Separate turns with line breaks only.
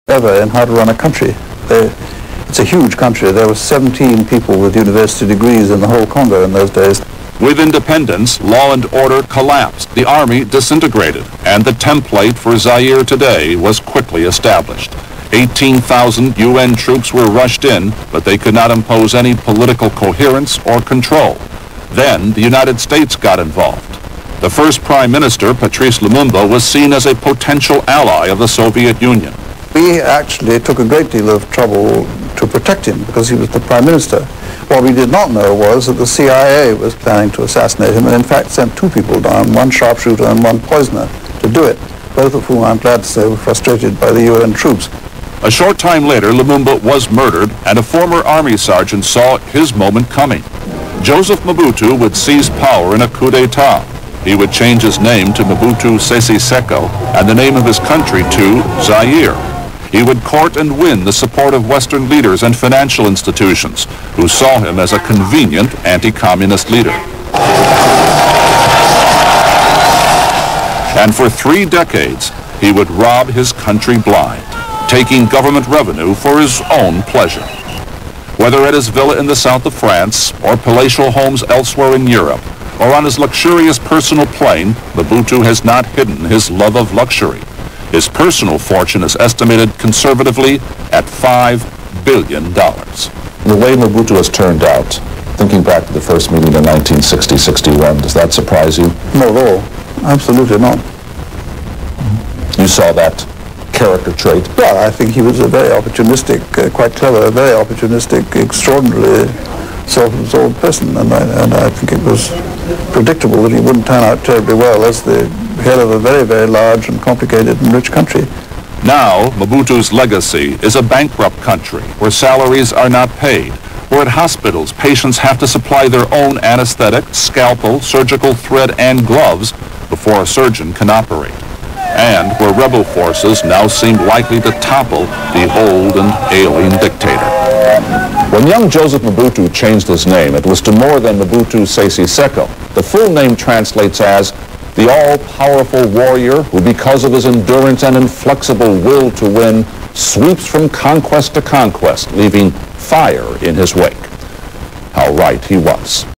ever in how to run a country. It's a huge country. There were 17 people with university degrees in the whole Congo in those days.
With independence, law and order collapsed, the army disintegrated, and the template for Zaire today was quickly established. 18,000 UN troops were rushed in, but they could not impose any political coherence or control. Then the United States got involved. The first Prime Minister, Patrice Lumumba, was seen as a potential ally of the Soviet Union.
We actually took a great deal of trouble to protect him because he was the Prime Minister. What we did not know was that the CIA was planning to assassinate him and in fact sent two people down, one sharpshooter and one poisoner, to do it, both of whom I'm glad to say were frustrated by the UN troops.
A short time later, Lumumba was murdered, and a former army sergeant saw his moment coming. Joseph Mobutu would seize power in a coup d'etat. He would change his name to Mobutu Sese Sseko and the name of his country to Zaire. He would court and win the support of Western leaders and financial institutions who saw him as a convenient anti-communist leader. And for 3 decades, he would rob his country blind, taking government revenue for his own pleasure. Whether at his villa in the south of France or palatial homes elsewhere in Europe, or on his luxurious personal plane, Mobutu has not hidden his love of luxury. His personal fortune is estimated conservatively at $5 billion.
The way Mobutu has turned out, thinking back to the first meeting in 1960-61, does that surprise you?
Not at all. Absolutely not.
You saw that character trait?
Well, I think he was a very opportunistic, quite clever, a very opportunistic, extraordinarily self-absorbed person, and I think it was predictable that he wouldn't turn out terribly well as the head of a very, very large and complicated and rich country.
Now, Mobutu's legacy is a bankrupt country where salaries are not paid, where at hospitals patients have to supply their own anesthetic, scalpel, surgical thread, and gloves before a surgeon can operate, and where rebel forces now seem likely to topple the old and ailing dictator.
When young Joseph Mobutu changed his name, it was to more than Mobutu Sese Sseko. The full name translates as the all-powerful warrior who, because of his endurance and inflexible will to win, sweeps from conquest to conquest, leaving fire in his wake. How right he was.